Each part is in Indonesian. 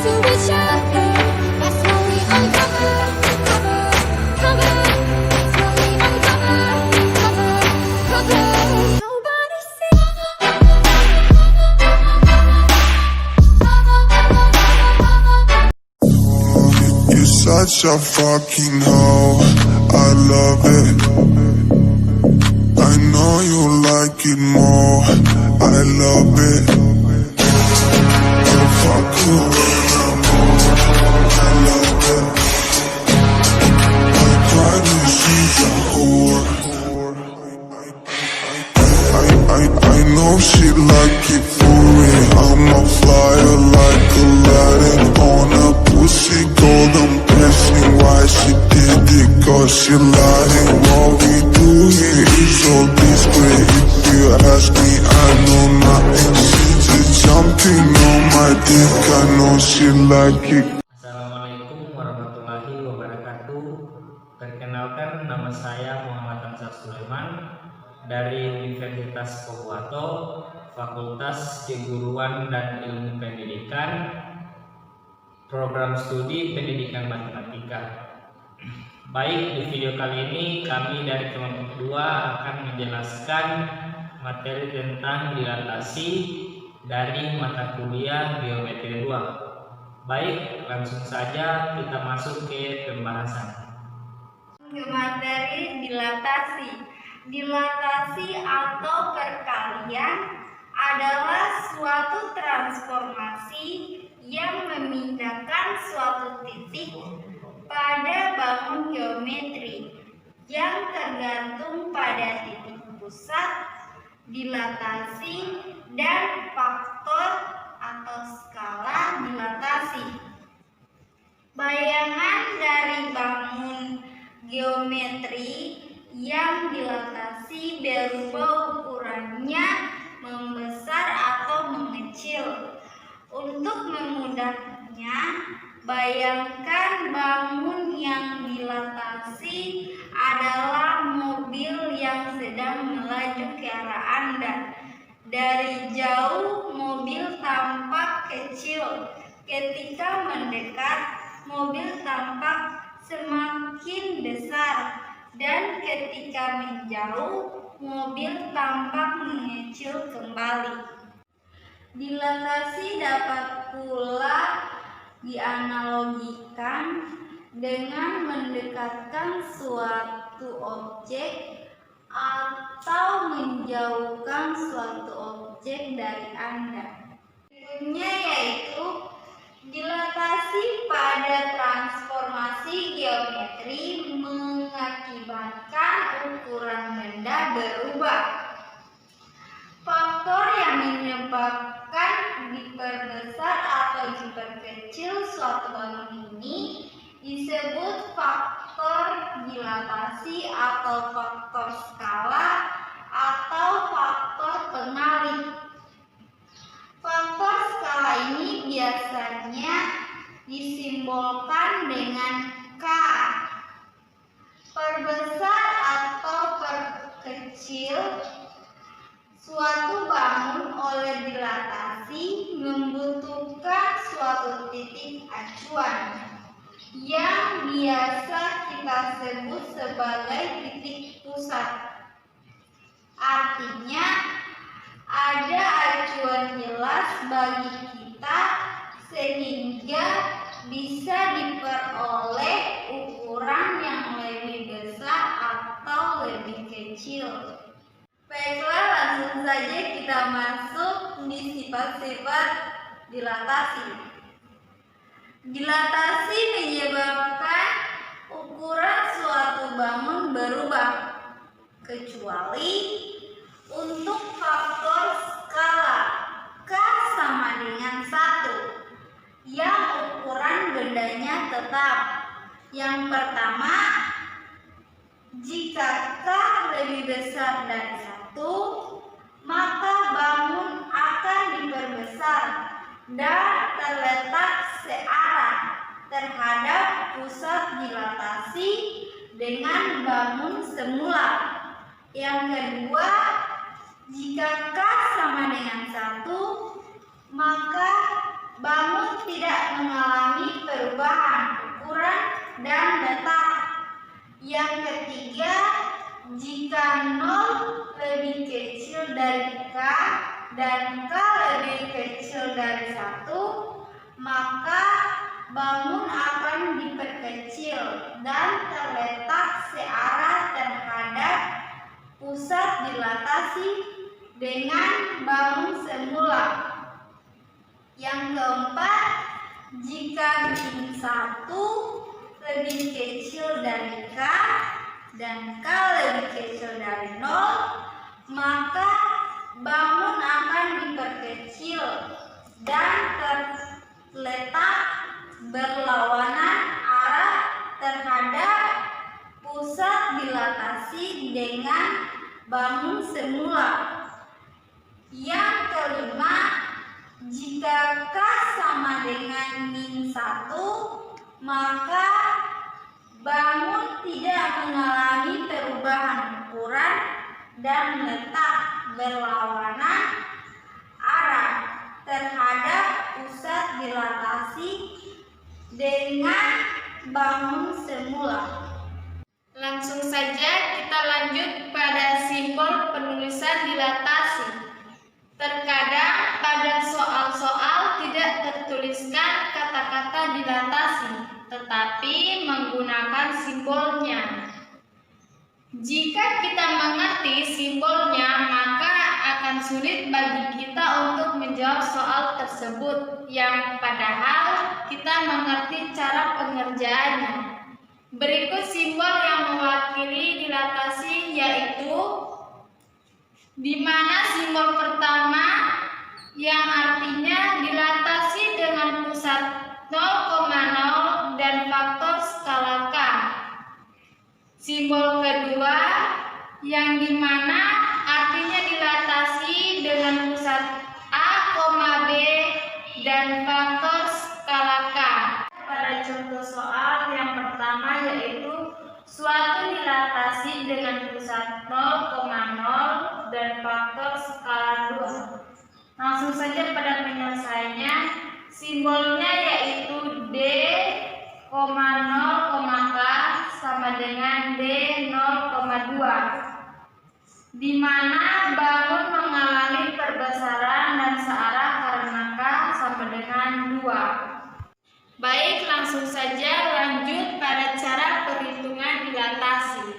to each other. That's when we uncover, cover, cover. That's when we uncover, cover, cover. Nobody sees. You're such a fucking hoe, I love it. I know you like it more, I love it. I'll fuck you when I'm home, I love it. I cried when she's a whore. I know she like it for it. I'm a flyer like Aladdin on a pussy golden blessing. Why she did it? Cause she lying. What we do here is so discreet. If you ask me, I know nothing. She's just jumping on my dick. I know she like it. Assalamualaikum warahmatullahi wabarakatuh. Perkenalkan, nama saya Muhammad Ansar Sulaiman dari Universitas Pohuwato, Fakultas Keguruan dan Ilmu Pendidikan, Program Studi Pendidikan Matematika. Baik, di video kali ini kami dari kelompok 2 akan menjelaskan materi tentang dilatasi dari mata kuliah Geometri 2. Baik, langsung saja kita masuk ke pembahasan. Materi dilatasi. Dilatasi atau perkalian adalah suatu transformasi yang memindahkan suatu titik pada bangun geometri yang tergantung pada titik pusat dilatasi dan faktor atau skala dilatasi. Bayangan dari bangun geometri yang dilatasi berubah ukurannya membesar atau mengecil. Untuk memudahnya, bayangkan bangun yang dilatasi adalah mobil yang sedang melaju ke arah Anda. Dari jauh, mobil tampak kecil. Ketika mendekat, mobil tampak semakin besar. Dan ketika menjauh, mobil tampak mengecil kembali. Dilatasi dapat pula dianalogikan dengan mendekatkan suatu objek atau menjauhkan suatu objek dari Anda. Berikutnya yaitu dilatasi pada transformasi geometri mengakibatkan ukuran benda berubah. Faktor yang menyebabkan diperbesar atau diperkecil suatu bangun ini disebut faktor dilatasi atau faktor skala atau faktor pengalih. Faktor skala ini biasanya disimbolkan dengan K. Perbesar atau perkecil suatu bangun oleh dilatasi membutuhkan suatu titik acuan yang biasa kita sebut sebagai titik pusat. Artinya, ada acuan jelas bagi kita sehingga bisa diperoleh ukuran yang lebih besar atau lebih kecil. Baiklah, langsung saja kita masuk di sifat-sifat dilatasi. Dilatasi menyebabkan ukuran suatu bangun berubah, kecuali untuk faktor skala K sama dengan 1 yang ukuran bendanya tetap. Yang pertama, jika K lebih besar dari 1, maka bangun akan diperbesar dan terletak searah terhadap pusat dilatasi dengan bangun semula. Yang kedua, jika K sama dengan 1, maka bangun tidak mengalami perubahan ukuran dan letak. Yang ketiga, jika 0 lebih kecil dari K dan K lebih kecil dari 1, maka bangun akan diperkecil dan terletak searah terhadap pusat dilatasi dengan bangun semula. Yang keempat, jika min 1 lebih kecil dari K dan K lebih kecil dari 0, maka bangun akan diperkecil dan terletak berlawanan arah terhadap pusat dilatasi dengan bangun semula. Yang kelima, jika K sama dengan min 1, maka bangun tidak mengalami perubahan ukuran dan letak berlawanan arah terhadap pusat dilatasi dengan bangun semula. Langsung saja kita lanjut pada simbol penulisan dilatasi. Terkadang pada soal-soal tidak tertuliskan kata-kata dilatasi, tetapi menggunakan simbolnya. Jika kita mengerti simbolnya, maka akan sulit bagi kita untuk menjawab soal tersebut, yang padahal kita mengerti cara pengerjaannya. Berikut simbol yang mewakili dilatasi, yaitu di mana simbol pertama yang artinya dilatasi dengan pusat 0,0 dan faktor skala K. Simbol kedua yang dimana artinya dilatasi dengan pusat A, B dan faktor skala K. Pada contoh soal yang pertama, yaitu suatu dilatasi dengan pusat 0,0 dan faktor skala 2. Langsung saja pada penyelesaiannya. Simbolnya yaitu D, 0, K sama dengan D 0,2, di mana bangun mengalami perbesaran dan searah karena K sama dengan 2. Baik, langsung saja lanjut pada cara perhitungan dilatasi.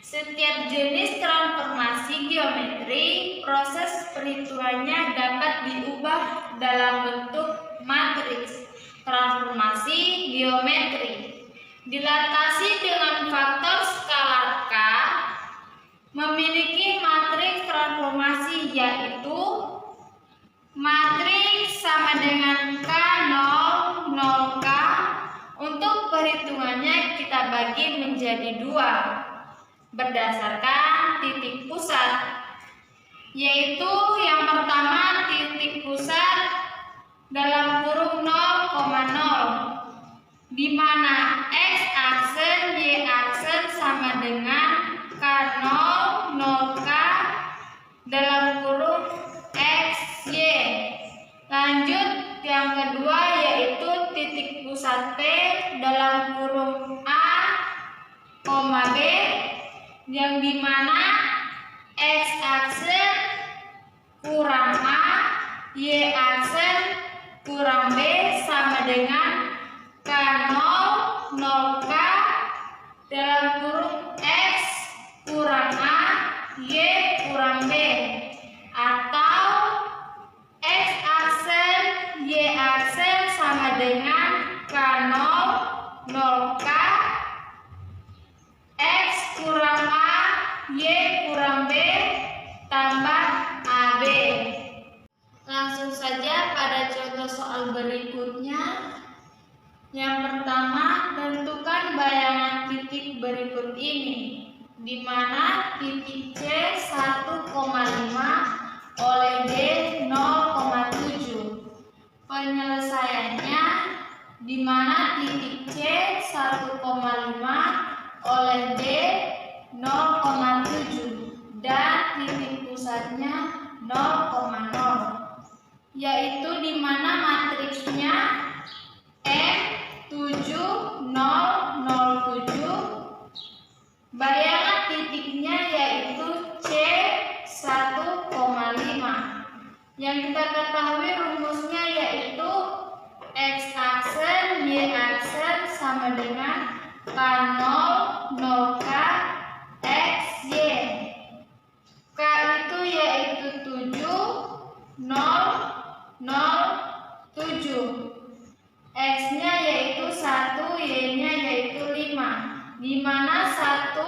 Setiap jenis transformasi geometri, proses perhitungannya dapat diubah dalam bentuk matriks transformasi geometri. Dilatasi dengan faktor skala K memiliki matriks transformasi, yaitu matriks sama dengan K 0, 0K. Untuk perhitungannya kita bagi menjadi 2 berdasarkan titik pusat, yaitu yang pertama titik pusat dalam kurung 0,0, di mana X aksen Y aksen sama dengan K0, 0K dalam kurung XY. Lanjut yang kedua, yaitu titik pusat P dalam kurung A, B, yang dimana X aksen kurang A, Y aksen kurang B sama dengan K0, 0K dalam kurung X kurang A, Y kurang B, atau X aksen Y aksen sama dengan K0, 0K X kurang A, Y kurang B tambah AB. Langsung saja pada contoh soal berikutnya. Yang pertama, tentukan bayangan titik berikut ini, di mana titik C 1,5 oleh D 0,7. Penyelesaiannya, di mana titik C 1,5 oleh D 0,7 dan titik pusatnya 0,0. yaitu di mana matriksnya M7007, bayangan titiknya yaitu C1,5. Yang kita ketahui rumusnya yaitu X aksen Y aksen sama dengan K0 0K X Y. K itu yaitu 7 0 0 7. X-nya yaitu 1, Y-nya yaitu 5. Di mana 1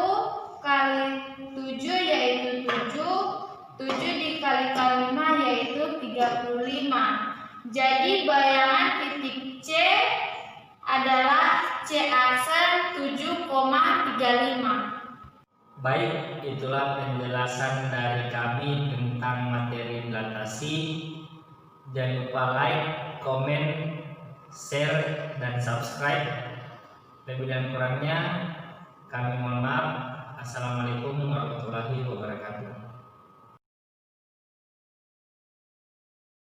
kali 7 yaitu 7, 7 dikalikan 5 yaitu 35. Jadi bayangan titik C adalah C aksen 7,35. Baik, itulah penjelasan dari kami tentang materi dilatasi. Jangan lupa like, komen, share, dan subscribe. Lebih dan kurangnya kami mohon maaf. Assalamualaikum warahmatullahi wabarakatuh.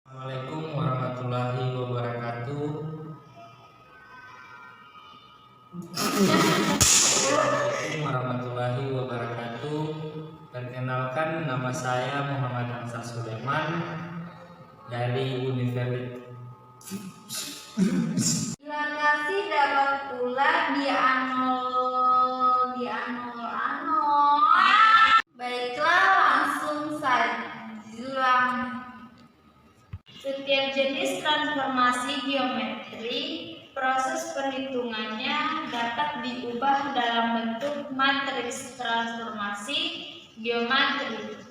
Assalamualaikum warahmatullahi wabarakatuh. Assalamualaikum warahmatullahi wabarakatuh. Perkenalkan, nama saya Muhammad Ansar Sulaiman dari Universitas. Dilatasi dapat pula dianul. Baiklah, langsung saja. Setiap jenis transformasi geometri, proses perhitungannya dapat diubah dalam bentuk matriks transformasi geometri.